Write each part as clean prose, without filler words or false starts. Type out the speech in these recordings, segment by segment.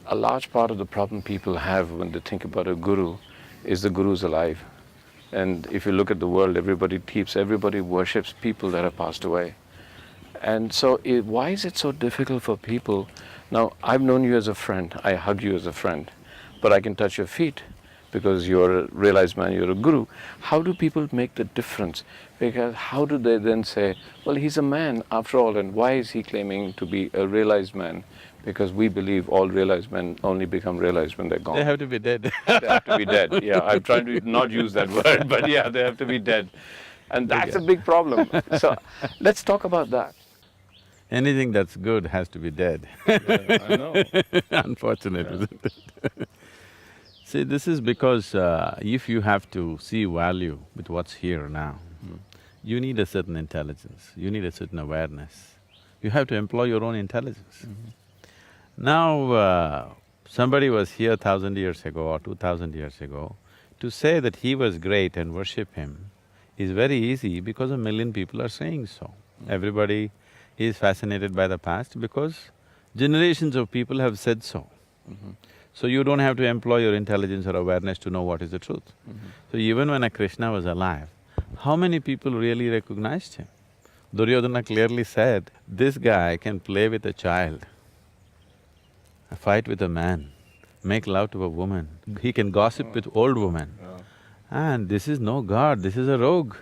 a large part of the problem people have when they think about a guru is the guru's alive. And if you look at the world, everybody worships people that have passed away. And so why is it so difficult for people? Now, I've known you as a friend, I hug you as a friend, but I can touch your feet because you're a realized man, you're a guru. How do people make the difference? Because how do they then say, well, he's a man after all, and why is he claiming to be a realized man? Because we believe all realized men only become realized when they're gone. They have to be dead. They have to be dead, yeah. I'm trying to not use that word, but yeah, they have to be dead. And that's a big problem. So let's talk about that. Anything that's good has to be dead. Yeah, I know. Unfortunate, isn't it? See, this is because if you have to see value with what's here now, you need a certain intelligence, you need a certain awareness. You have to employ your own intelligence. Now, somebody was here 1,000 years ago or 2,000 years ago, to say that he was great and worship him is very easy because 1,000,000 people are saying so. Everybody is fascinated by the past because generations of people have said so. So you don't have to employ your intelligence or awareness to know what is the truth. So even when a Krishna was alive, how many people really recognized him? Duryodhana clearly said, this guy can play with a child, fight with a man, make love to a woman, he can gossip with old women. And this is no god, this is a rogue.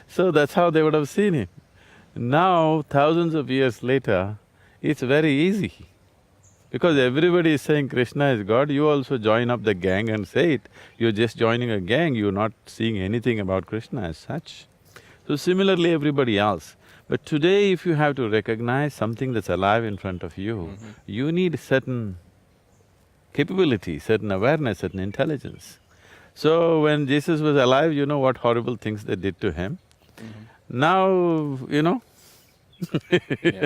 So that's how they would have seen him. Now, thousands of years later, it's very easy. Because everybody is saying Krishna is God, you also join up the gang and say it. You're just joining a gang, you're not seeing anything about Krishna as such. So similarly, everybody else. But today, if you have to recognize something that's alive in front of you, you need certain capability, certain awareness, certain intelligence. So when Jesus was alive, you know what horrible things they did to him. Now,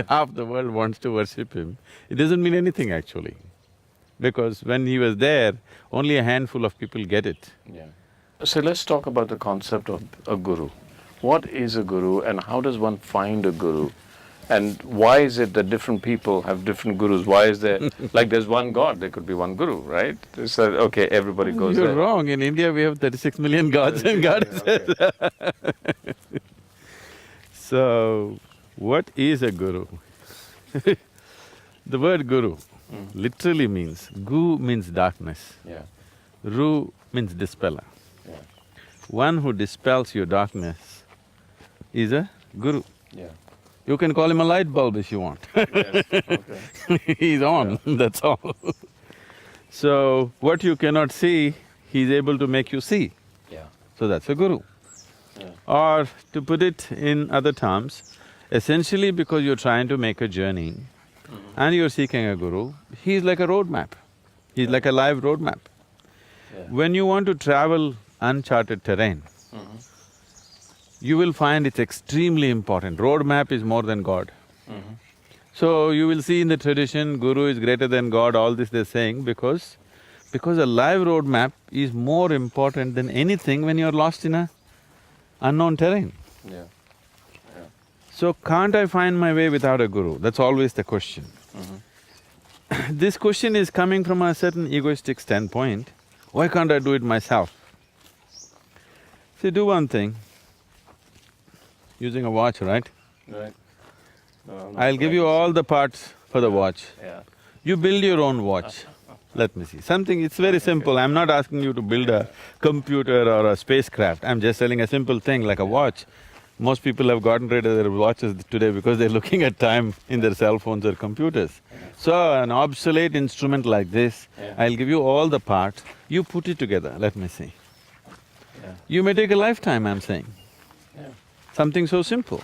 half the world wants to worship him. It doesn't mean anything actually, because when he was there, only a handful of people get it. Yeah. So let's talk about the concept of a guru. What is a guru and how does one find a guru? And why is it that different people have different gurus? Why is there… like there's one god, there could be one guru, right? So, okay, everybody goes You're there. wrong. In India, we have 36 million gods and goddesses. So, what is a guru? The word guru literally means… gu means darkness, Yeah, ru means dispeller. yeah, One who dispels your darkness is a guru. yeah. You can call him a light bulb if you want. Yes, okay. He's on, that's all. So, what you cannot see, he's able to make you see. Yeah, So that's a guru. yeah. Or to put it in other terms, essentially because you're trying to make a journey and you're seeking a guru, he's like a roadmap. He's like a live roadmap. Yeah. When you want to travel uncharted terrain, you will find it's extremely important. Roadmap is more than God. So you will see in the tradition, guru is greater than God, all this they're saying because a live roadmap is more important than anything when you're lost in a unknown terrain. Yeah. So can't I find my way without a guru? That's always the question. This question is coming from a certain egoistic standpoint. Why can't I do it myself? See, do one thing. Using a watch, right? Right. No, I'll give you all the parts for the watch. Yeah. You build your own watch. Let me see. Something… it's very simple. I'm not asking you to build a computer or a spacecraft. I'm just telling a simple thing like a watch. Most people have gotten rid of their watches today because they're looking at time in their cell phones or computers. So, an obsolete instrument like this, I'll give you all the parts, you put it together, let me see. Yeah. You may take a lifetime, I'm saying. Yeah. Something so simple.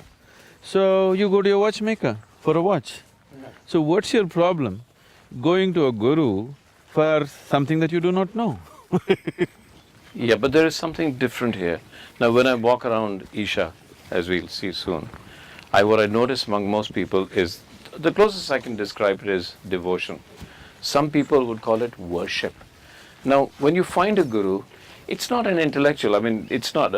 So, you go to your watchmaker for a watch. So, what's your problem going to a guru for something that you do not know? Yeah, but there is something different here. Now, when I walk around Isha, as we'll see soon, what I notice among most people is… the closest I can describe it is devotion. Some people would call it worship. Now, when you find a guru, it's not an intellectual, it's not…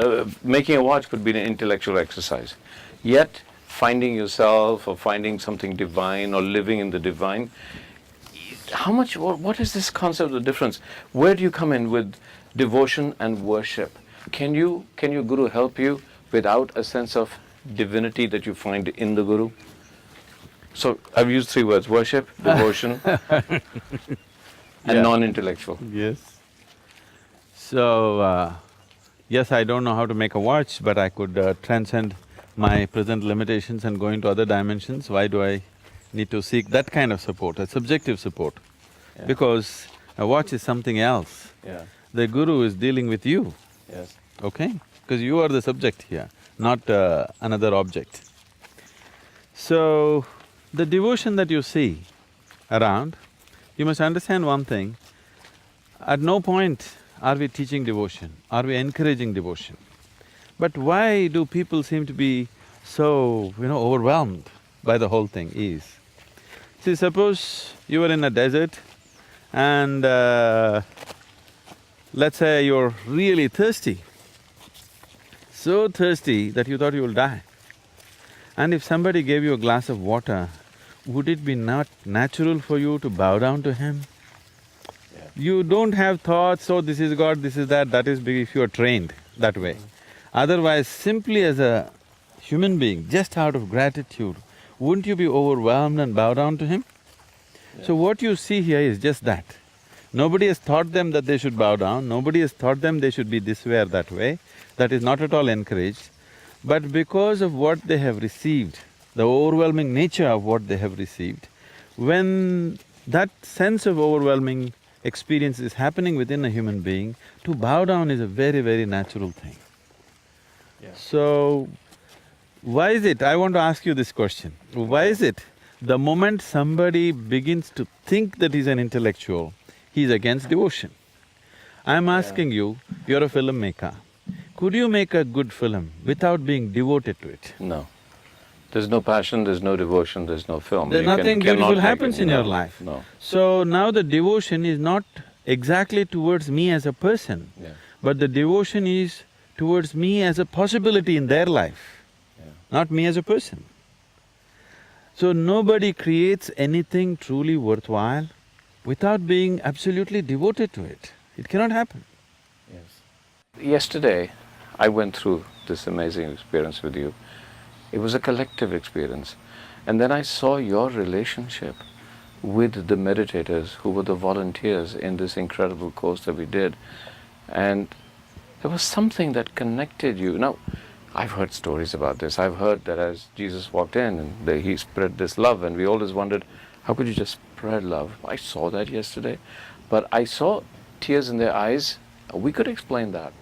making a watch could be an intellectual exercise. Yet, finding yourself or finding something divine or living in the divine what is this concept of difference? Where do you come in with devotion and worship? Can your guru help you without a sense of divinity that you find in the guru? So I've used three words: worship, devotion, and Yeah. non-intellectual. Yes. So, yes, I don't know how to make a watch, but I could transcend my present limitations and go into other dimensions. Why do I need to seek that kind of support, a subjective support? Yeah. Because a watch is something else. Yeah. The guru is dealing with you, Yes. okay? Because you are the subject here, not another object. So, the devotion that you see around, you must understand one thing, at no point are we teaching devotion, are we encouraging devotion. But why do people seem to be so, overwhelmed by the whole thing is, see, suppose you were in a desert and let's say you're really thirsty, so thirsty that you thought you will die. And if somebody gave you a glass of water, would it be not natural for you to bow down to him? Yeah. You don't have thoughts, oh, this is God, this is that, that is if you are trained that way. Otherwise, simply as a human being, just out of gratitude, wouldn't you be overwhelmed and bow down to him? So what you see here is just that. Nobody has taught them that they should bow down, nobody has taught them they should be this way or that way, that is not at all encouraged. But because of what they have received, the overwhelming nature of what they have received, when that sense of overwhelming experience is happening within a human being, to bow down is a very, very natural thing. Yeah. So, why is it, I want to ask you this question, why is it the moment somebody begins to think that he's an intellectual, he's against devotion? I'm asking you, you're a filmmaker, could you make a good film without being devoted to it? No. There's no passion, there's no devotion, there's no film. Then You can- nothing cannot beautiful make happens it. in No, your life. No. So now the devotion is not exactly towards me as a person, Yeah. but the devotion is towards me as a possibility in their life, Yeah. not me as a person. So nobody creates anything truly worthwhile without being absolutely devoted to it. It cannot happen. Yes. Yesterday, I went through this amazing experience with you. It was a collective experience. And then I saw your relationship with the meditators who were the volunteers in this incredible course that we did. And there was something that connected you. Now, I've heard stories about this. I've heard that as Jesus walked in and he spread this love, and we always wondered, how could you just spread love? I saw that yesterday. But I saw tears in their eyes. We could explain that.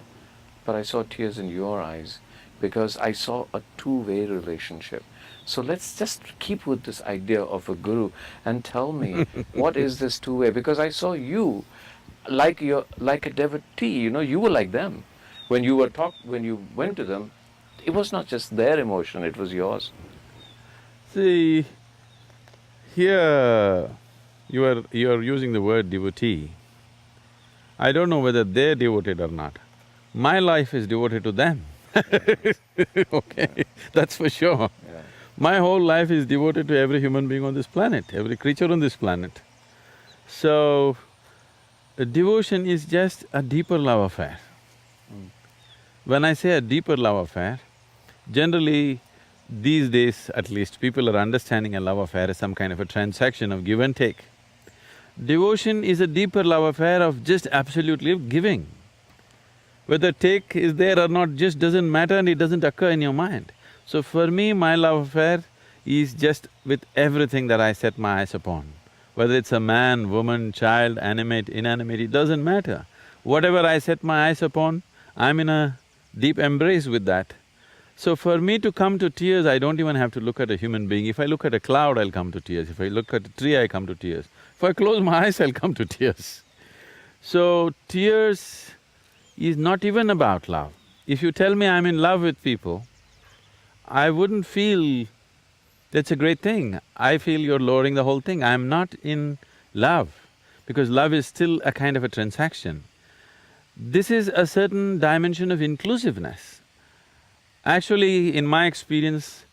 But I saw tears in your eyes because I saw a two-way relationship. So let's just keep with this idea of a guru and tell me, what is this two-way? Because I saw you like a devotee, you were like them. When you went to them, it was not just their emotion, it was yours. See, here you are using the word devotee. I don't know whether they're devoted or not. My life is devoted to them. Okay, that's for sure. Yeah. My whole life is devoted to every human being on this planet, every creature on this planet. So, devotion is just a deeper love affair. When I say a deeper love affair, generally these days at least, people are understanding a love affair as some kind of a transaction of give and take. Devotion is a deeper love affair of just absolutely giving. Whether take is there or not just doesn't matter and it doesn't occur in your mind. So for me, my love affair is just with everything that I set my eyes upon. Whether it's a man, woman, child, animate, inanimate, it doesn't matter. Whatever I set my eyes upon, I'm in a deep embrace with that. So for me to come to tears, I don't even have to look at a human being. If I look at a cloud, I'll come to tears. If I look at a tree, I come to tears. If I close my eyes, I'll come to tears. So tears is not even about love. If you tell me I'm in love with people, I wouldn't feel that's a great thing. I feel you're lowering the whole thing. I'm not in love, because love is still a kind of a transaction. This is a certain dimension of inclusiveness. Actually, in my experience,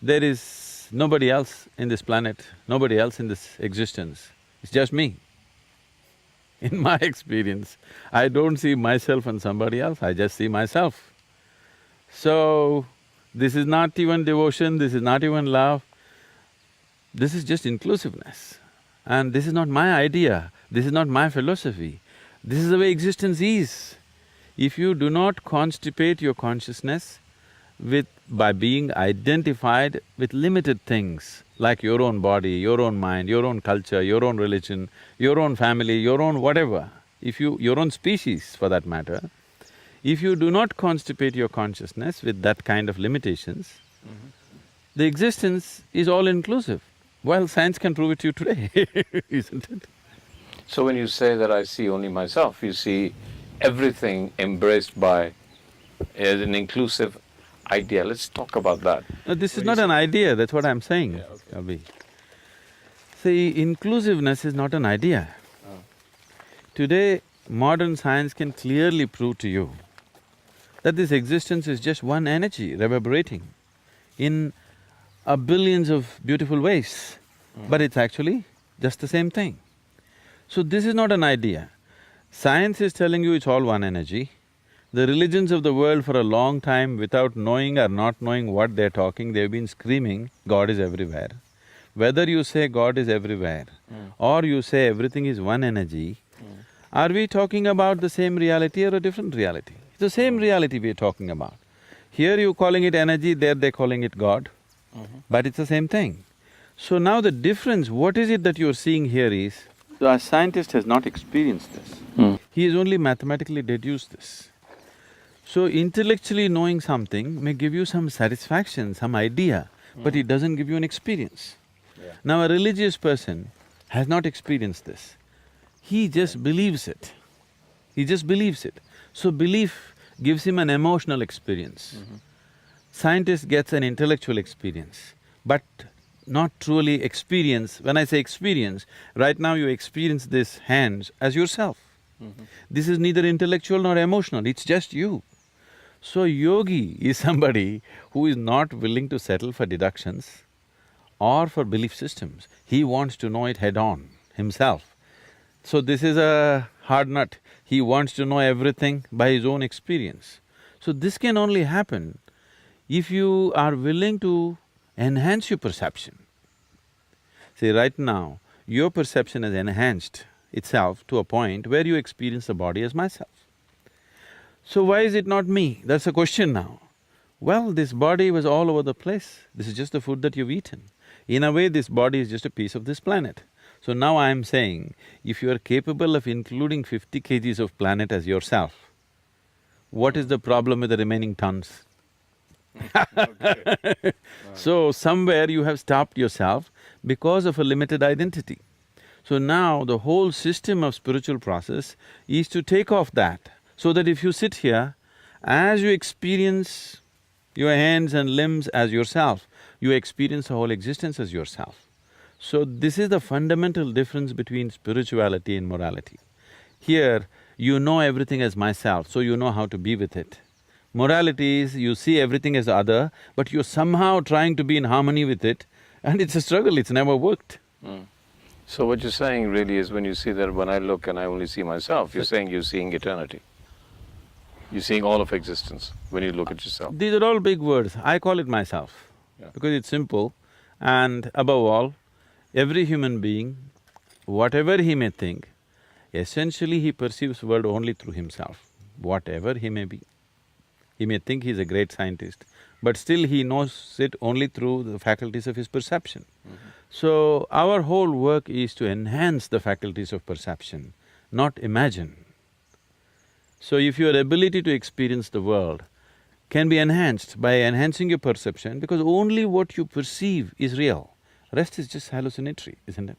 there is nobody else in this planet, nobody else in this existence It's just me. In my experience, I don't see myself and somebody else, I just see myself. So, this is not even devotion, this is not even love, this is just inclusiveness. And this is not my idea, this is not my philosophy, this is the way existence is. If you do not constipate your consciousness by being identified with limited things, like your own body, your own mind, your own culture, your own religion, your own family, your own whatever, your own species for that matter, if you do not constipate your consciousness with that kind of limitations, the existence is all-inclusive. Well, science can prove it to you today, isn't it? So when you say that I see only myself, you see everything embraced by as an inclusive idea. Let's talk about that. No, this is not an idea, that's what I'm saying, Abhi. See, inclusiveness is not an idea. Today, modern science can clearly prove to you that this existence is just one energy reverberating in billions of beautiful ways, but it's actually just the same thing. So this is not an idea. Science is telling you it's all one energy. The religions of the world for a long time, without knowing or not knowing what they're talking, they've been screaming, God is everywhere. Whether you say God is everywhere or you say everything is one energy, are we talking about the same reality or a different reality? It's the same reality we're talking about. Here you're calling it energy, there they're calling it God, but it's the same thing. So now the difference, what is it that you're seeing here is, a scientist has not experienced this. He has only mathematically deduced this. So intellectually knowing something may give you some satisfaction, some idea, but it doesn't give you an experience. Now a religious person has not experienced this. He just believes it. He just believes it. So belief gives him an emotional experience. Scientist gets an intellectual experience, but not truly experience. When I say experience, right now you experience this hands as yourself. This is neither intellectual nor emotional, it's just you. So yogi is somebody who is not willing to settle for deductions or for belief systems. He wants to know it head-on himself. So this is a hard nut. He wants to know everything by his own experience. So this can only happen if you are willing to enhance your perception. See, right now, your perception has enhanced itself to a point where you experience the body as myself. So why is it not me? That's the question now. Well, this body was all over the place, this is just the food that you've eaten. In a way, this body is just a piece of this planet. So now I'm saying, if you are capable of including 50 kgs of planet as yourself, what is the problem with the remaining tons? So somewhere you have stopped yourself because of a limited identity. So now the whole system of spiritual process is to take off that, so that if you sit here, as you experience your hands and limbs as yourself, you experience the whole existence as yourself. So this is the fundamental difference between spirituality and morality. Here, you know everything as myself, so you know how to be with it. Morality is, you see everything as other, but you're somehow trying to be in harmony with it, and it's a struggle, it's never worked. So what you're saying really is, when you see that when I look and I only see myself, you're saying you're seeing eternity. You're seeing all of existence when you look at yourself. These are all big words, I call it myself, because it's simple, and above all, every human being, whatever he may think, essentially he perceives the world only through himself, whatever he may be. He may think he's a great scientist, but still he knows it only through the faculties of his perception. So, our whole work is to enhance the faculties of perception, not imagine. So, if your ability to experience the world can be enhanced by enhancing your perception, because only what you perceive is real, rest is just hallucinatory, isn't it?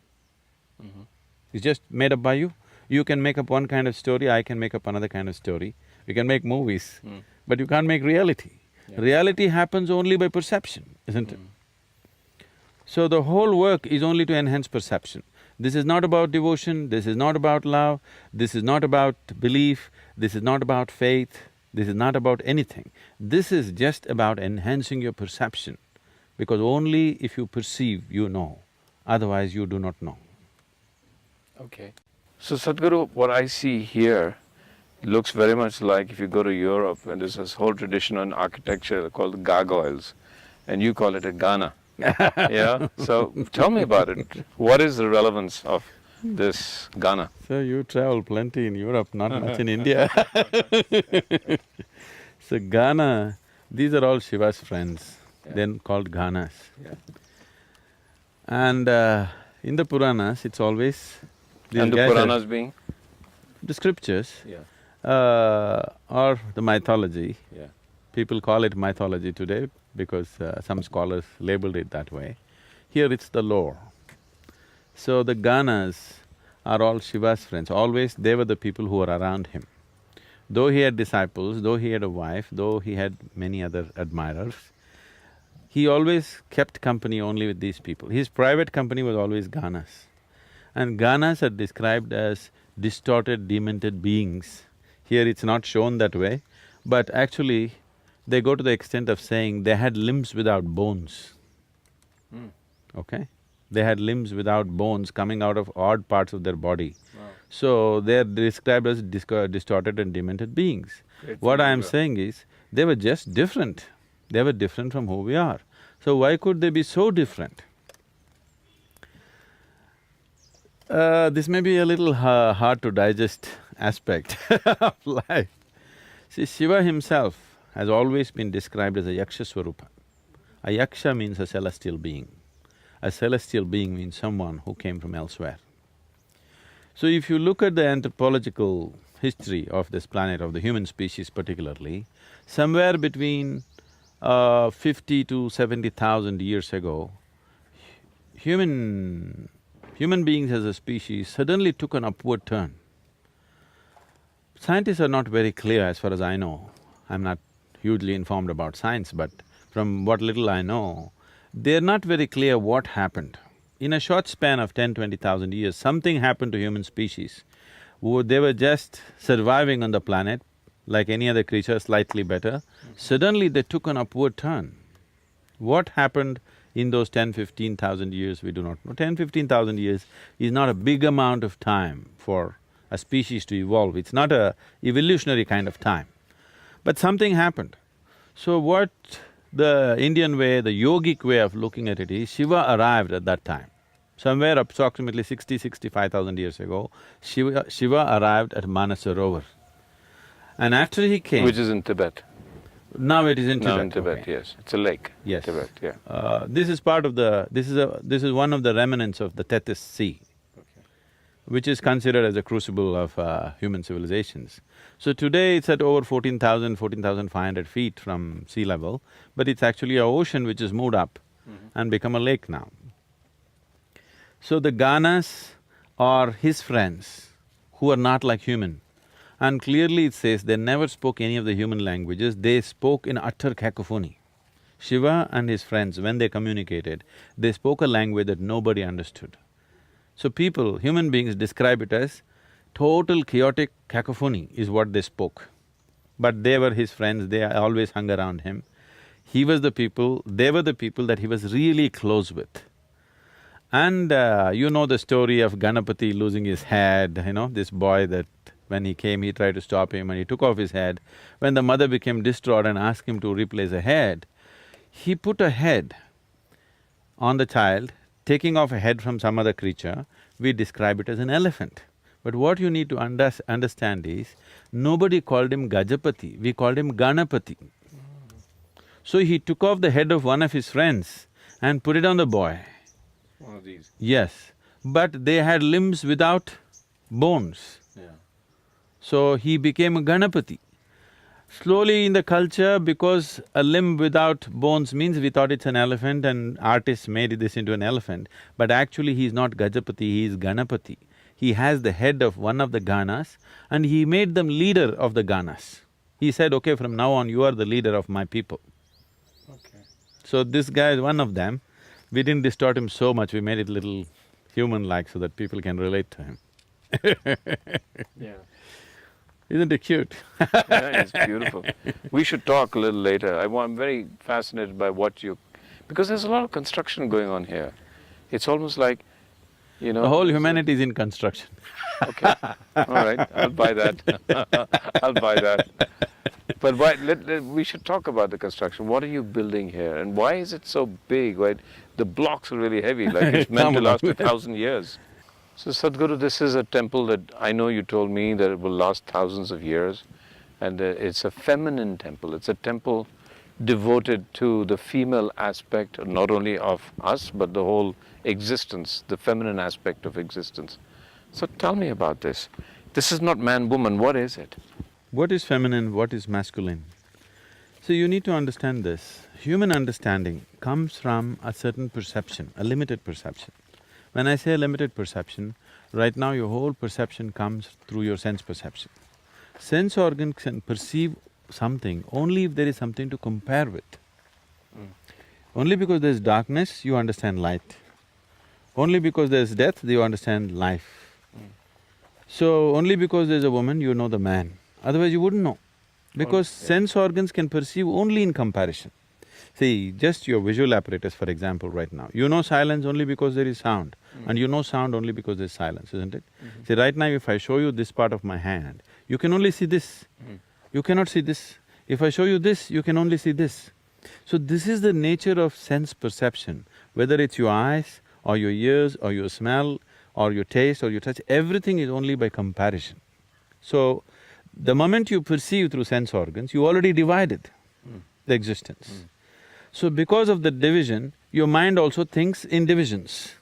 It's just made up by you. You can make up one kind of story, I can make up another kind of story. We can make movies, but you can't make reality. Reality happens only by perception, isn't it? So the whole work is only to enhance perception. This is not about devotion, this is not about love, this is not about belief, this is not about faith, this is not about anything. This is just about enhancing your perception, because only if you perceive, you know, otherwise you do not know. Okay. So Sadhguru, what I see here looks very much like if you go to Europe and there's this whole tradition on architecture called gargoyles, and you call it a Ghana. Yeah. So tell me about it. What is the relevance of this Ghana? So you travel plenty in Europe, not much in India. So Ghana, these are all Shiva's friends, Yeah. then called Ghanas. Yeah. And in the Puranas, it's always these And the guys are Puranas being? the scriptures Yeah. or the mythology. Yeah. People call it mythology today because some scholars labeled it that way. Here it's the lore. So the Ganas are all Shiva's friends, always they were the people who were around him. Though he had disciples, though he had a wife, though he had many other admirers, he always kept company only with these people. His private company was always Ganas. And Ganas are described as distorted, demented beings. Here it's not shown that way, but actually they go to the extent of saying they had limbs without bones, okay? They had limbs without bones coming out of odd parts of their body. Wow. So they're described as distorted and demented beings. Great What I am figure. saying is, they were just different. They were different from who we are. So why could they be so different? This may be a little hard to digest aspect of life. See, Shiva himself has always been described as a Yaksha Swarupa. A Yaksha means a celestial being. A celestial being means someone who came from elsewhere. So if you look at the anthropological history of this planet, of the human species particularly, somewhere between 50 to 70,000 years ago, human beings as a species suddenly took an upward turn. Scientists are not very clear as far as I know. I'm not hugely informed about science, but from what little I know, they're not very clear what happened. In a short span of 10-20,000 years, something happened to human species. They were just surviving on the planet like any other creature, slightly better. Suddenly they took an upward turn. What happened in those 10-15,000 years, we do not know. 10-15,000 years is not a big amount of time for a species to evolve, it's not a evolutionary kind of time. But something happened. So what the Indian way, the yogic way of looking at it is, Shiva arrived at that time. Somewhere approximately 65,000 years ago, Shiva arrived at Manasarovar. And after he came… Which is in Tibet. Now it is in Tibet. Now in Tibet, okay. yes. It's a lake. Yes. Tibet, yeah. This is part of the… this is one of the remnants of the Tethys Sea, which is considered as a crucible of human civilizations. So today it's at over 14,500 feet from sea level, but it's actually an ocean which has moved up and become a lake now. So the Ganas are his friends who are not like human. And clearly it says they never spoke any of the human languages, they spoke in utter cacophony. Shiva and his friends, when they communicated, they spoke a language that nobody understood. So people, human beings describe it as total chaotic cacophony is what they spoke. But they were his friends, they always hung around him. He was the people, they were the people that he was really close with. And you know the story of Ganapati losing his head, this boy that when he came, he tried to stop him and he took off his head. When the mother became distraught and asked him to replace a head, he put a head on the child, taking off a head from some other creature. We describe it as an elephant. But what you need to understand is, nobody called him Gajapati, we called him Ganapati. So he took off the head of one of his friends and put it on the boy. One of these. Yes, but they had limbs without bones. Yeah. So he became a Ganapati. Slowly in the culture, because a limb without bones means we thought it's an elephant and artists made this into an elephant, but actually he's not Gajapati, he is Ganapati. He has the head of one of the Ganas and he made them leader of the Ganas. He said, okay, from now on you are the leader of my people. Okay. So this guy is one of them. We didn't distort him so much, we made it little human-like so that people can relate to him. Yeah. Isn't it cute? Yeah, it's beautiful. We should talk a little later. I'm very fascinated by what you… because there's a lot of construction going on here. It's almost like You The know? whole humanity is in construction. Okay, all right, I'll buy that. I'll buy that. But why, we should talk about the construction. What are you building here, and why is it so big? Why the blocks are really heavy, like it's meant to Come last on. 1,000 years. So Sadhguru, this is a temple that I know you told me that it will last thousands of years, and it's a feminine temple. It's a temple devoted to the female aspect, not only of us, but the whole existence, the feminine aspect of existence. So tell me about this. This is not man-woman, what is it? What is feminine, what is masculine? So you need to understand this. Human understanding comes from a certain perception, a limited perception. When I say limited perception, right now your whole perception comes through your sense perception. Sense organ can perceive something only if there is something to compare with. Only because there's darkness, you understand light. Only because there's death, you understand life. So, only because there's a woman, you know the man. Otherwise you wouldn't know. Because sense organs can perceive only in comparison. See, just your visual apparatus, for example, right now. You know silence only because there is sound, and you know sound only because there's silence, isn't it? See, right now if I show you this part of my hand, you can only see this. You cannot see this. If I show you this, you can only see this. So this is the nature of sense perception, whether it's your eyes, or your ears, or your smell, or your taste, or your touch, everything is only by comparison. So, the moment you perceive through sense organs, you already divided the existence. So because of the division, your mind also thinks in divisions.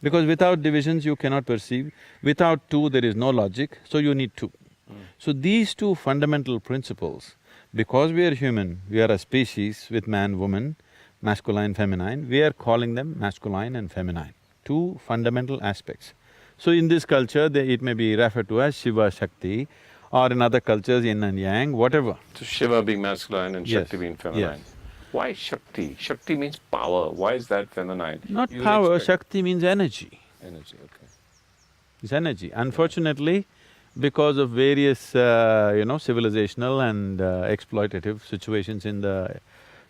Because without divisions you cannot perceive, without two there is no logic, so you need two. So these two fundamental principles, because we are human, we are a species with man, woman, masculine, feminine, we are calling them masculine and feminine, two fundamental aspects. So in this culture, it may be referred to as Shiva, Shakti, or in other cultures, yin and yang, whatever. So Shiva being masculine and Yes, Shakti being feminine. yes. Why Shakti? Shakti means power. Why is that feminine? Not You power, expect- Shakti means energy. Energy, okay. It's energy. Unfortunately, because of various, civilizational and exploitative situations in the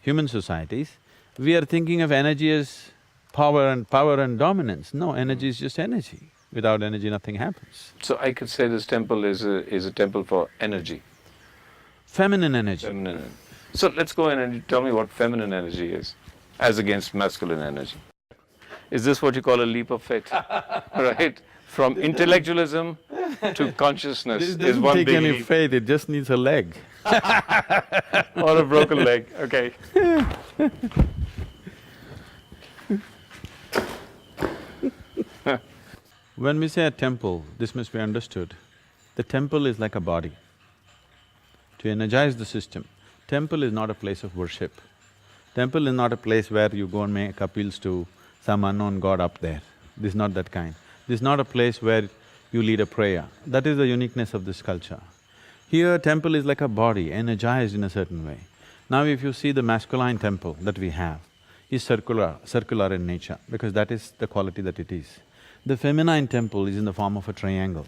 human societies, we are thinking of energy as power and dominance. No, energy is just energy. Without energy, nothing happens. So I could say this temple is a temple for energy. Feminine energy. Feminine. So let's go in and you tell me what feminine energy is, as against masculine energy. Is this what you call a leap of faith? Right? From intellectualism to consciousness This is doesn't one take big any leap. faith, it just needs a leg. Or a broken leg, okay. When we say a temple, this must be understood. The temple is like a body. To energize the system, temple is not a place of worship. Temple is not a place where you go and make appeals to some unknown god up there. This is not that kind. This is not a place where you lead a prayer. That is the uniqueness of this culture. Here, temple is like a body, energized in a certain way. Now if you see the masculine temple that we have, is circular in nature, because that is the quality that it is. The feminine temple is in the form of a triangle.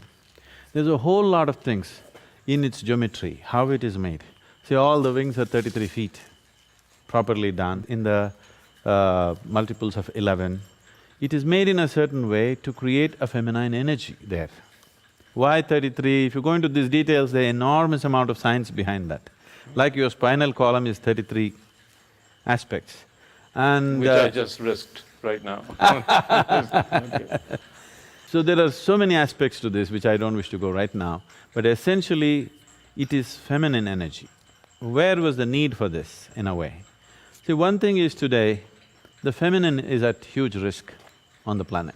There's a whole lot of things in its geometry, how it is made. See, all the wings are 33 feet, properly done in the multiples of 11. It is made in a certain way to create a feminine energy there. Why 33? If you go into these details, there are enormous amount of science behind that. Like your spinal column is 33 aspects, and… Which I just risked right now. Okay. So there are so many aspects to this which I don't wish to go right now, but essentially it is feminine energy. Where was the need for this, in a way? See, one thing is today, the feminine is at huge risk on the planet.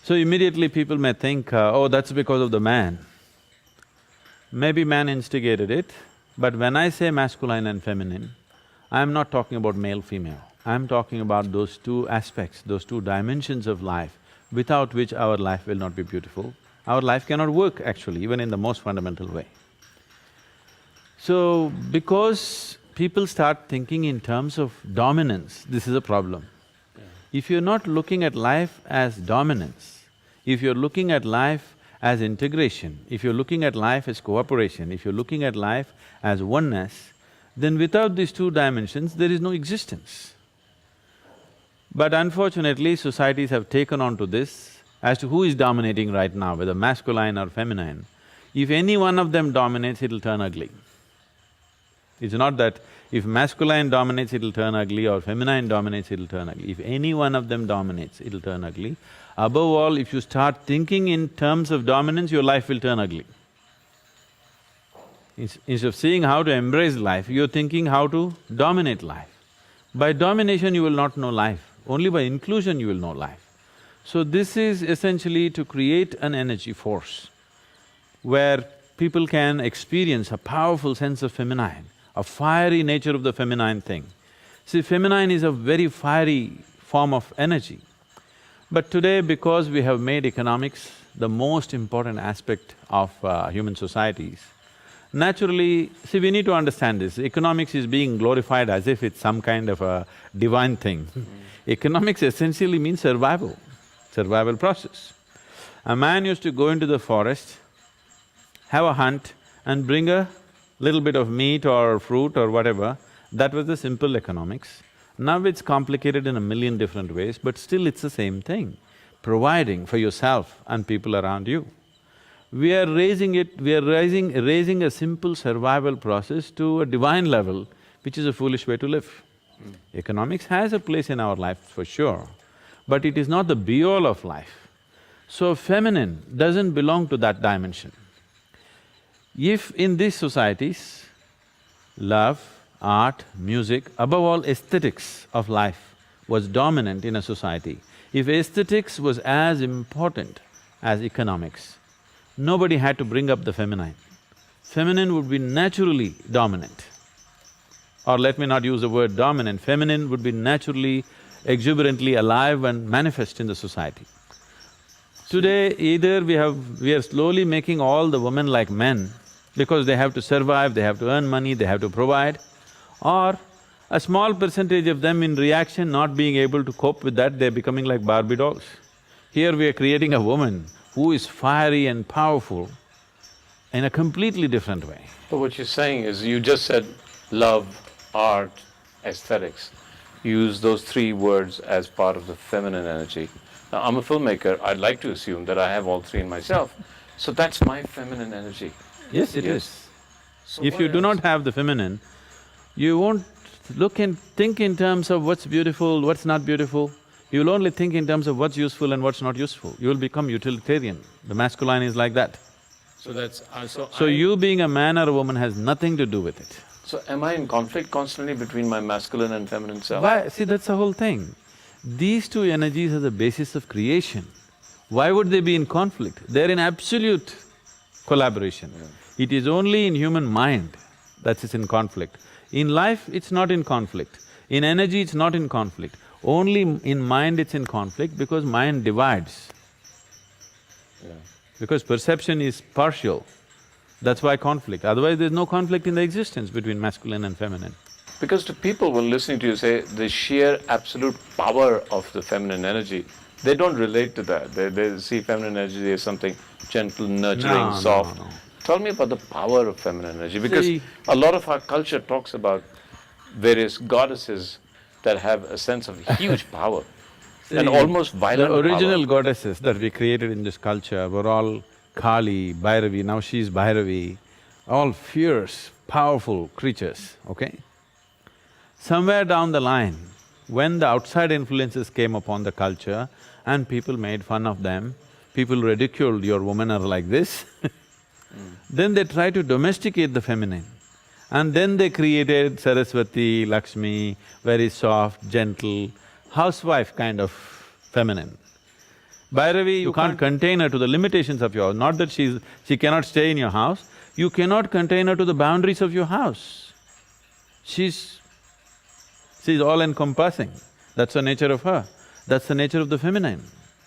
So immediately people may think, oh, that's because of the man. Maybe man instigated it, but when I say masculine and feminine, I'm not talking about male-female. I'm talking about those two aspects, those two dimensions of life, without which our life will not be beautiful. Our life cannot work actually, even in the most fundamental way. So, because people start thinking in terms of dominance, this is a problem. If you're not looking at life as dominance, if you're looking at life as integration, if you're looking at life as cooperation, if you're looking at life as oneness, then without these two dimensions, there is no existence. But unfortunately, societies have taken on to this as to who is dominating right now, whether masculine or feminine. If any one of them dominates, it'll turn ugly. It's not that if masculine dominates, it'll turn ugly, or feminine dominates, it'll turn ugly. If any one of them dominates, it'll turn ugly. Above all, if you start thinking in terms of dominance, your life will turn ugly. Instead of seeing how to embrace life, you're thinking how to dominate life. By domination, you will not know life. Only by inclusion you will know life. So this is essentially to create an energy force where people can experience a powerful sense of feminine, a fiery nature of the feminine thing. See, feminine is a very fiery form of energy. But today, because we have made economics the most important aspect of human societies, naturally, see, we need to understand this, economics is being glorified as if it's some kind of a divine thing. Economics essentially means survival process. A man used to go into the forest, have a hunt and bring a little bit of meat or fruit or whatever. That was the simple economics. Now it's complicated in a million different ways, but still it's the same thing, providing for yourself and people around you. We are raising raising a simple survival process to a divine level, which is a foolish way to live. Economics has a place in our life for sure, but it is not the be-all of life. So feminine doesn't belong to that dimension. If in these societies, love, art, music, above all aesthetics of life was dominant in a society, if aesthetics was as important as economics, nobody had to bring up the feminine. Feminine would be naturally dominant. Or let me not use the word dominant, feminine would be naturally, exuberantly alive and manifest in the society. Today, either we are slowly making all the women like men because they have to survive, they have to earn money, they have to provide, or a small percentage of them in reaction not being able to cope with that, they're becoming like Barbie dolls. Here we are creating a woman who is fiery and powerful in a completely different way. But what you're saying is, you just said love, art, aesthetics. You use those three words as part of the feminine energy. Now, I'm a filmmaker, I'd like to assume that I have all three in myself, so that's my feminine energy. Yes, it is. So If what you do else? not have the feminine, you won't look and think in terms of what's beautiful, what's not beautiful. You will only think in terms of what's useful and what's not useful. You will become utilitarian. The masculine is like that. So that's… So you being a man or a woman has nothing to do with it. So am I in conflict constantly between my masculine and feminine self? Why? See, that's the whole thing. These two energies are the basis of creation. Why would they be in conflict? They're in absolute collaboration. It is only in human mind that it's in conflict. In life, it's not in conflict. In energy, it's not in conflict. Only in mind it's in conflict because mind divides. Because perception is partial, that's why conflict. Otherwise, there's no conflict in the existence between masculine and feminine. Because to people when listening to you say the sheer absolute power of the feminine energy, they don't relate to that. They see feminine energy as something gentle, nurturing, soft. No. Tell me about the power of feminine energy, because See, a lot of our culture talks about various goddesses that have a sense of huge power and almost violent the original power. goddesses that we created in this culture were all Kali, Bhairavi, now she's Bhairavi, all fierce, powerful creatures, okay? Somewhere down the line, when the outside influences came upon the culture and people made fun of them, people ridiculed, your women are like this then they tried to domesticate the feminine. And then they created Saraswati, Lakshmi, very soft, gentle, housewife kind of feminine. Bhairavi, you can't contain her to the limitations of your house, not that she cannot stay in your house, you cannot contain her to the boundaries of your house. She's all-encompassing, that's the nature of her. That's the nature of the feminine,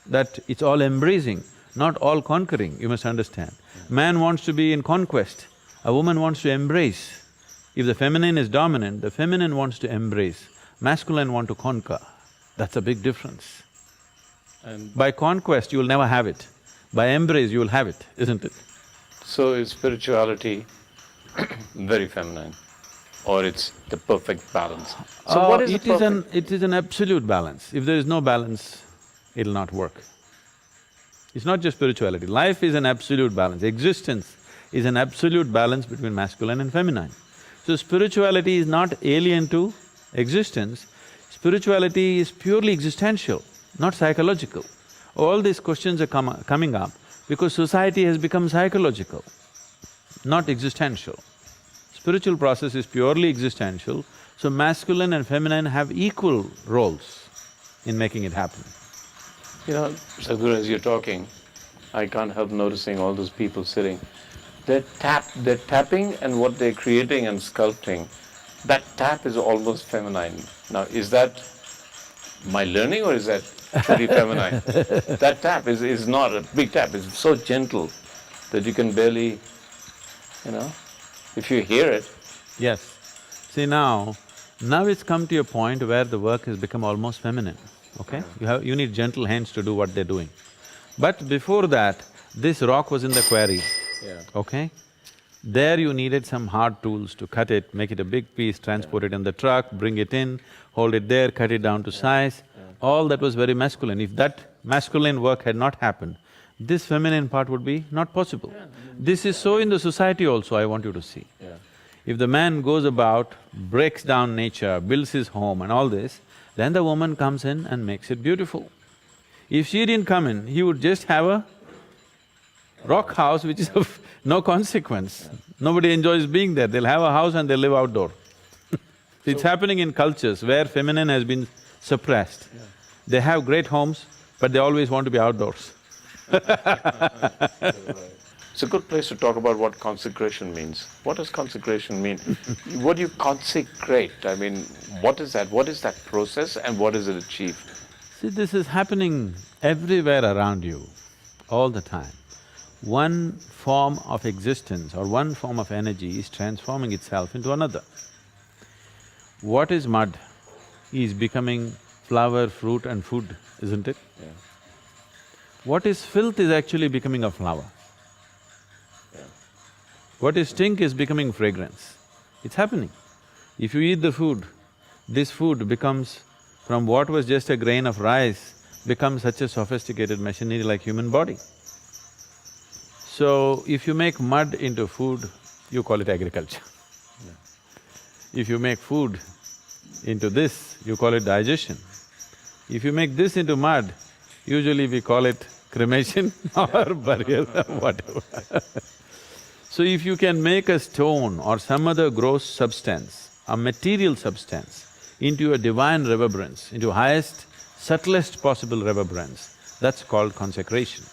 that it's all-embracing, not all-conquering, you must understand. Man wants to be in conquest, a woman wants to embrace. If the feminine is dominant, the feminine wants to embrace, masculine want to conquer. That's a big difference. And by conquest, you will never have it. By embrace, you will have it, isn't it? so is spirituality very feminine. or it's the perfect balance? So what is the perfect? It is an absolute balance. If there is no balance, it'll not work. It's not just spirituality, life is an absolute balance, existence is an absolute balance between masculine and feminine. So spirituality is not alien to existence, spirituality is purely existential, not psychological. All these questions are coming up because society has become psychological, not existential. Spiritual process is purely existential, so masculine and feminine have equal roles in making it happen. You know, Sadhguru, as you're talking, I can't help noticing all those people sitting. They're tapping and what they're creating and sculpting, that tap is almost feminine. Now, is that my learning or is that truly feminine? That tap is not a big tap, it's so gentle that you can barely, if you hear it. Yes. See now it's come to a point where the work has become almost feminine, okay? You need gentle hands to do what they're doing. But before that, this rock was in the quarry, okay? There you needed some hard tools to cut it, make it a big piece, transport it in the truck, bring it in, hold it there, cut it down to size. All that was very masculine. If that masculine work had not happened, this feminine part would be not possible. This is so in the society also, I want you to see. If the man goes about, breaks down nature, builds his home and all this, then the woman comes in and makes it beautiful. If she didn't come in, he would just have a rock house which is of no consequence. Nobody enjoys being there, they'll have a house and they'll live outdoor. It's happening in cultures where feminine has been suppressed. They have great homes, but they always want to be outdoors. It's a good place to talk about what consecration means. What does consecration mean? What do you consecrate? I mean, what is that? What is that process and what does it achieve? See, this is happening everywhere around you, all the time. One form of existence or one form of energy is transforming itself into another. What is mud is becoming flower, fruit and food, isn't it? What is filth is actually becoming a flower. What is stink is becoming fragrance. It's happening. If you eat the food, this food becomes, from what was just a grain of rice, becomes such a sophisticated machinery like human body. So, if you make mud into food, you call it agriculture. If you make food into this, you call it digestion. If you make this into mud, usually we call it cremation or burial, whatever. So if you can make a stone or some other gross substance, a material substance, into a divine reverberance, into highest, subtlest possible reverberance, that's called consecration.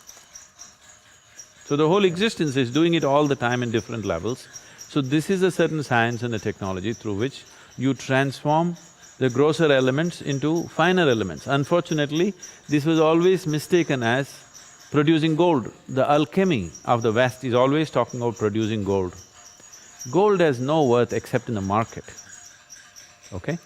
So the whole existence is doing it all the time in different levels. So this is a certain science and a technology through which you transform the grosser elements into finer elements. Unfortunately, this was always mistaken as producing gold. The alchemy of the West is always talking about producing gold. Gold has no worth except in the market, okay?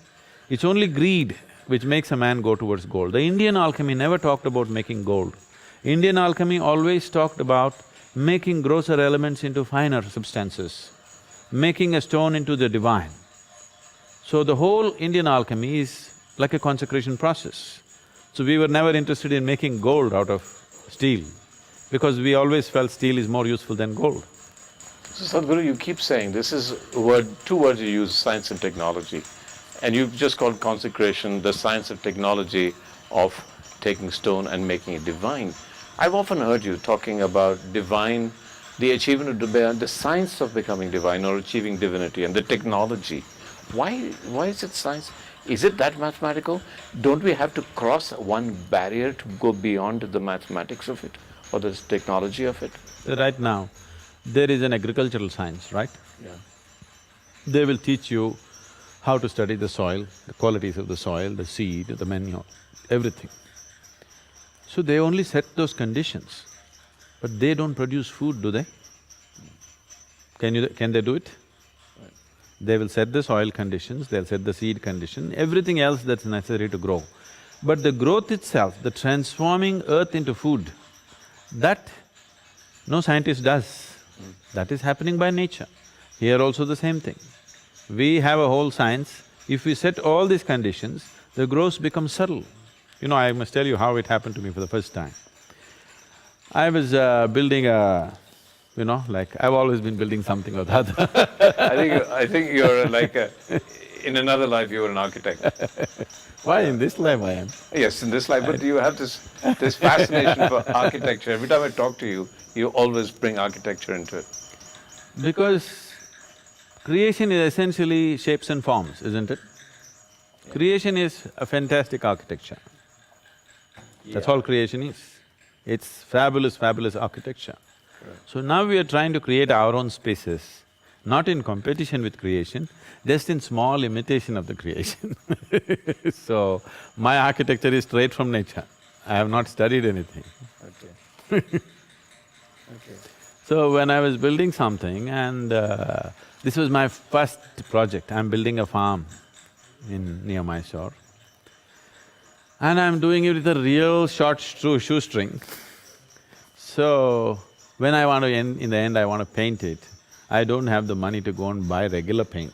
It's only greed which makes a man go towards gold. The Indian alchemy never talked about making gold. Indian alchemy always talked about making grosser elements into finer substances, making a stone into the divine. So the whole Indian alchemy is like a consecration process. So we were never interested in making gold out of steel, because we always felt steel is more useful than gold. So Sadhguru, you keep saying, this is two words you use, science and technology. And you've just called consecration the science and technology of taking stone and making it divine. I've often heard you talking about divine, the achievement of the science of becoming divine or achieving divinity and the technology. Why is it science? Is it that mathematical? Don't we have to cross one barrier to go beyond the mathematics of it or the technology of it? Right now, there is an agricultural science, right? They will teach you how to study the soil, the qualities of the soil, the seed, the manure, everything. So they only set those conditions, but they don't produce food, do they? Can they do it? They will set the soil conditions, they'll set the seed condition, everything else that's necessary to grow. But the growth itself, the transforming earth into food, that no scientist does. That is happening by nature. Here also the same thing. We have a whole science. If we set all these conditions, the growth becomes subtle. You know, I must tell you how it happened to me for the first time. I was building a… like I've always been building something or the other. I think you're like in another life you were an architect. Why in this life I am? Yes, in this life, but you have this fascination for architecture. Every time I talk to you, you always bring architecture into it. Because creation is essentially shapes and forms, isn't it? Creation is a fantastic architecture. That's all creation is. It's fabulous, fabulous architecture. So now we are trying to create our own spaces, not in competition with creation, just in small imitation of the creation. So, my architecture is straight from nature. I have not studied anything. Okay. So, when I was building something and this was my first project, I'm building a farm near Mysore. And I'm doing it with a real short shoestring. So, when I want to in the end I want to paint it, I don't have the money to go and buy regular paint.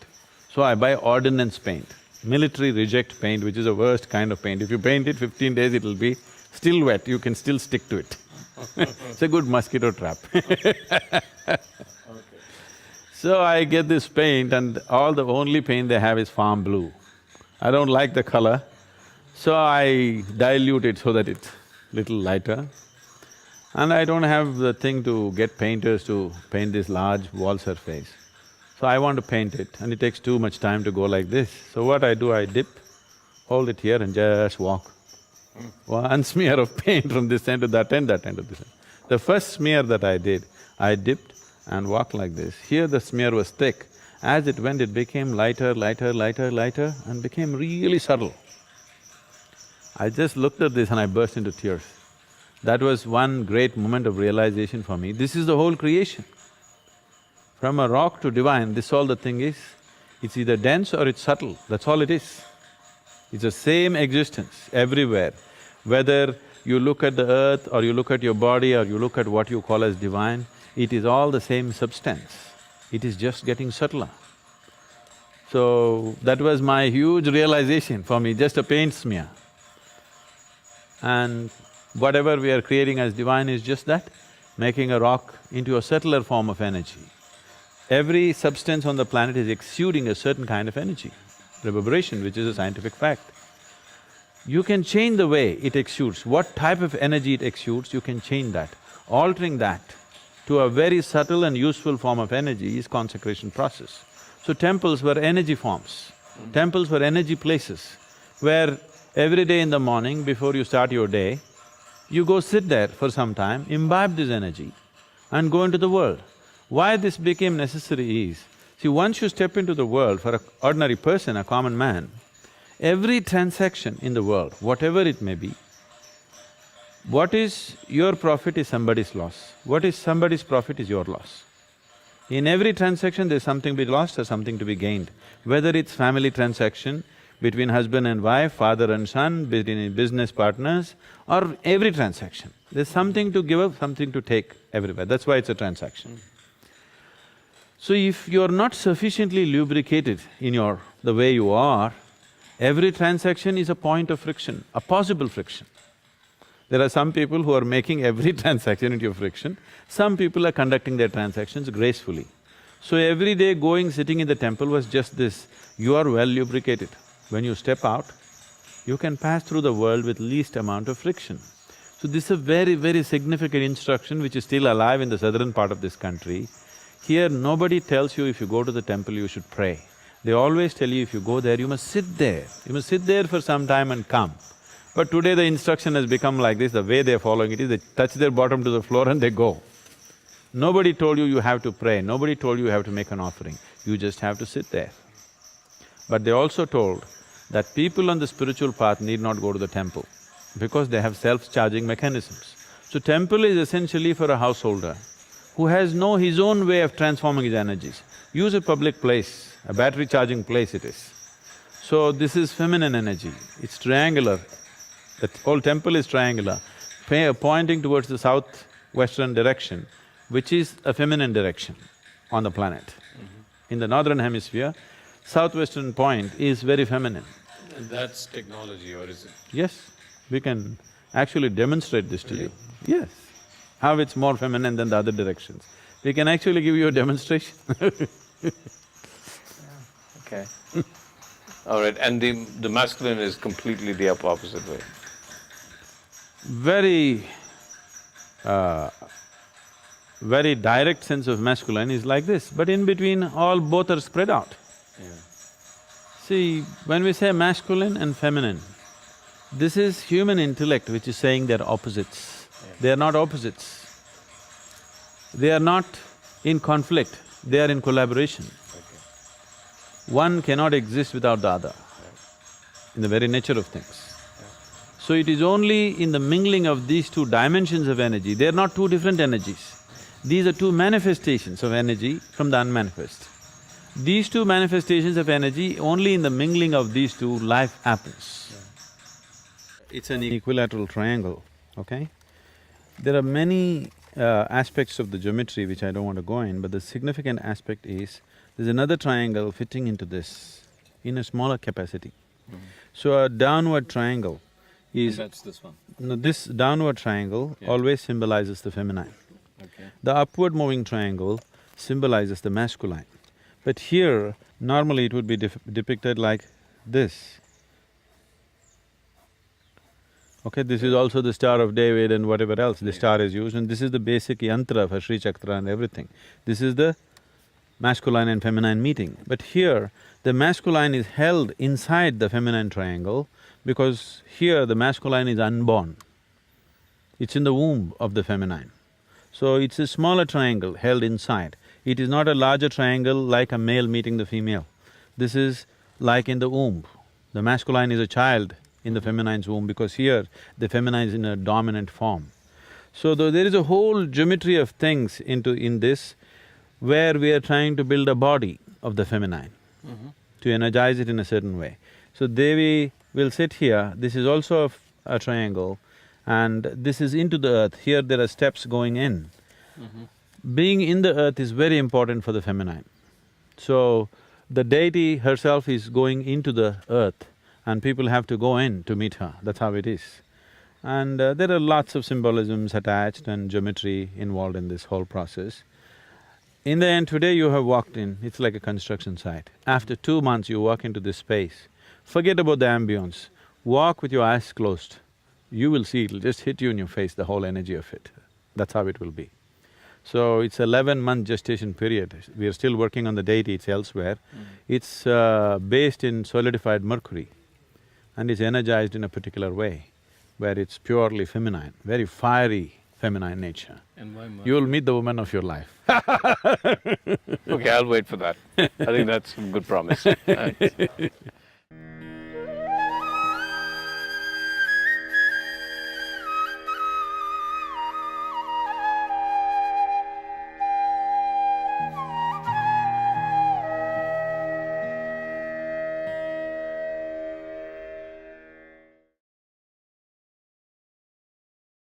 So I buy ordnance paint, military reject paint, which is the worst kind of paint. If you paint it 15 days, it'll be still wet, you can still stick to it. It's a good mosquito trap. So I get this paint and the only paint they have is farm blue. I don't like the color, so I dilute it so that it's little lighter. And I don't have the thing to get painters to paint this large wall surface. So I want to paint it and it takes too much time to go like this. So what I do, I dip, hold it here and just walk. One smear of paint from this end to that end to this end. The first smear that I did, I dipped and walked like this. Here the smear was thick. As it went, it became lighter, lighter, lighter, lighter and became really subtle. I just looked at this and I burst into tears. That was one great moment of realization for me. This is the whole creation. From a rock to divine, this all the thing is. It's either dense or it's subtle, that's all it is. It's the same existence everywhere. Whether you look at the earth or you look at your body or you look at what you call as divine, it is all the same substance. It is just getting subtler. So, that was my huge realization for me, just a paint smear. And whatever we are creating as divine is just that, making a rock into a subtler form of energy. Every substance on the planet is exuding a certain kind of energy, reverberation, which is a scientific fact. You can change the way it exudes, what type of energy it exudes, you can change that. Altering that to a very subtle and useful form of energy is consecration process. So temples were energy forms, temples were energy places, where every day in the morning before you start your day, you go sit there for some time, imbibe this energy and go into the world. Why this became necessary is, see, once you step into the world, for an ordinary person, a common man, every transaction in the world, whatever it may be, what is your profit is somebody's loss, what is somebody's profit is your loss. In every transaction, there's something to be lost or something to be gained, whether it's family transaction, between husband and wife, father and son, between business partners, or every transaction. There's something to give up, something to take everywhere, that's why it's a transaction. So if you're not sufficiently lubricated in the way you are, every transaction is a point of friction, a possible friction. There are some people who are making every transaction into a friction, some people are conducting their transactions gracefully. So every day going, sitting in the temple was just this, you are well lubricated. When you step out, you can pass through the world with least amount of friction. So this is a very, very significant instruction which is still alive in the southern part of this country. Here, nobody tells you if you go to the temple, you should pray. They always tell you if you go there, you must sit there. You must sit there for some time and come. But today the instruction has become like this, the way they're following it is, they touch their bottom to the floor and they go. Nobody told you have to pray, nobody told you have to make an offering, you just have to sit there. But they also told that people on the spiritual path need not go to the temple because they have self-charging mechanisms. So temple is essentially for a householder who has his own way of transforming his energies. Use a public place, a battery charging place it is. So this is feminine energy, it's triangular, the whole temple is triangular, pointing towards the southwestern direction, which is a feminine direction on the planet. In the northern hemisphere, southwestern point is very feminine. And that's technology, or is it? Yes, we can actually demonstrate this to you. Yes, how it's more feminine than the other directions. We can actually give you a demonstration. Okay. All right, and the masculine is completely the opposite way. Very, very direct sense of masculine is like this, but in between both are spread out. Yeah. See, when we say masculine and feminine, this is human intellect which is saying they're opposites. They are not opposites. They are not in conflict, they are in collaboration. Okay. One cannot exist without the other, in the very nature of things. So it is only in the mingling of these two dimensions of energy, they are not two different energies. These are two manifestations of energy from the unmanifest. These two manifestations of energy, only in the mingling of these two, life happens. It's an equilateral triangle, okay? There are many aspects of the geometry which I don't want to go in, but the significant aspect is, there's another triangle fitting into this in a smaller capacity. So a downward triangle is… And that's this one? No, this downward triangle always symbolizes the feminine. Okay. The upward moving triangle symbolizes the masculine. But here, normally it would be depicted like this. Okay, this is also the Star of David and whatever else the star is used, and this is the basic yantra for Sri Chakra and everything. This is the masculine and feminine meeting. But here, the masculine is held inside the feminine triangle because here the masculine is unborn. It's in the womb of the feminine. So it's a smaller triangle held inside. It is not a larger triangle like a male meeting the female. This is like in the womb. The masculine is a child in the feminine's womb because here the feminine is in a dominant form. So there is a whole geometry of things in this where we are trying to build a body of the feminine to energize it in a certain way. So Devi will sit here, this is also a triangle and this is into the earth, here there are steps going in. Being in the earth is very important for the feminine. So the deity herself is going into the earth and people have to go in to meet her, that's how it is. And there are lots of symbolisms attached and geometry involved in this whole process. In the end, today you have walked in, it's like a construction site. After 2 months you walk into this space, forget about the ambience, walk with your eyes closed. You will see, it'll just hit you in your face, the whole energy of it. That's how it will be. So it's 11-month gestation period. We are still working on the deity, it's elsewhere. It's based in solidified mercury and is energized in a particular way, where it's purely feminine, very fiery feminine nature. And why You will meet the woman of your life. Okay, I'll wait for that. I think that's a good promise.